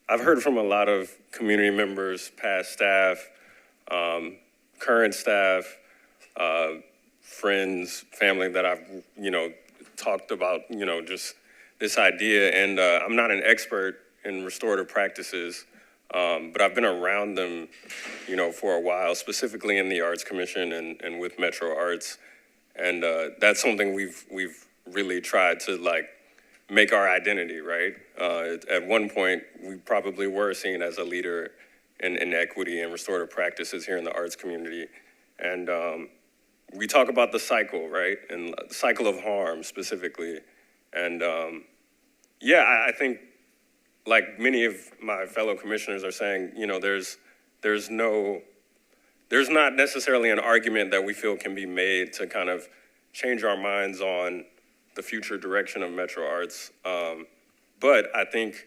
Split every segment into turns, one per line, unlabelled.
I've heard from a lot of community members, past staff, current staff, friends, family that I've, talked about, just this idea. And I'm not an expert in restorative practices, but I've been around them, for a while, specifically in the Arts Commission and with Metro Arts. And that's something we've really tried to make our identity, right? At one point, we probably were seen as a leader in equity and restorative practices here in the arts community. And we talk about the cycle, right? And the cycle of harm specifically. And I think like many of my fellow commissioners are saying, there's not necessarily an argument that we feel can be made to kind of change our minds on the future direction of Metro Arts. But I think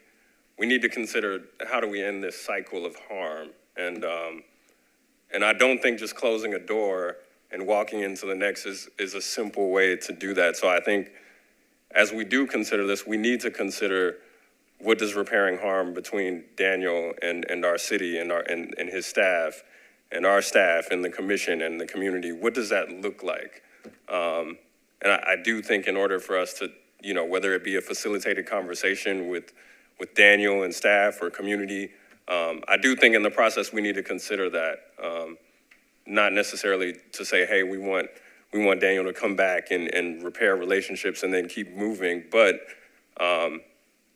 we need to consider, how do we end this cycle of harm? And I don't think just closing a door and walking into the next is a simple way to do that. So I think as we do consider this, we need to consider, what does repairing harm between Daniel and our city and his staff and our staff and the commission and the community, what does that look like? And I do think in order for us to, whether it be a facilitated conversation with Daniel and staff or community, I do think in the process we need to consider that, not necessarily to say, hey, we want Daniel to come back and repair relationships and then keep moving, but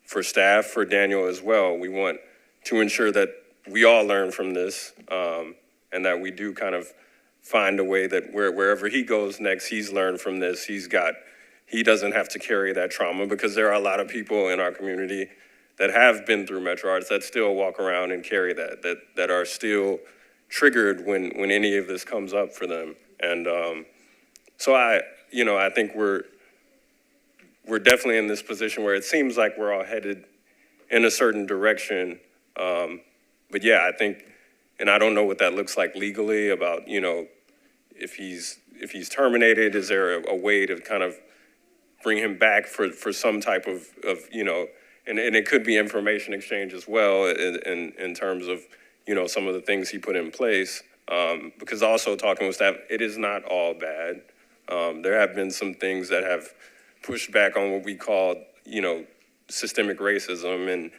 for staff, for Daniel as well, we want to ensure that we all learn from this, and that we do kind of find a way that wherever he goes next, he's learned from this. He doesn't have to carry that trauma, because there are a lot of people in our community that have been through Metro Arts that still walk around and carry that are still triggered when any of this comes up for them. And so I think we're definitely in this position where it seems like we're all headed in a certain direction. But yeah, I think, and I don't know what that looks like legally about, if he's terminated, is there a way to kind of bring him back for some type of and it could be information exchange as well in terms of, some of the things he put in place. Because also talking with staff, it is not all bad. There have been some things that have pushed back on what we call, systemic racism.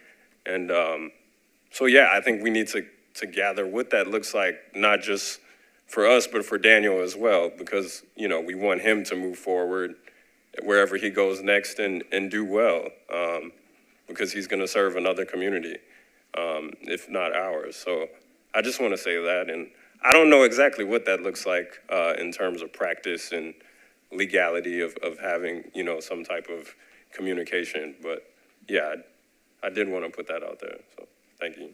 And so, yeah, I think we need to gather what that looks like, not just for us, but for Daniel as well, because, we want him to move forward wherever he goes next and do well, because he's going to serve another community, if not ours. So I just want to say that. And I don't know exactly what that looks like in terms of practice and legality of having, some type of communication. But yeah, I did want to put that out there. So thank you.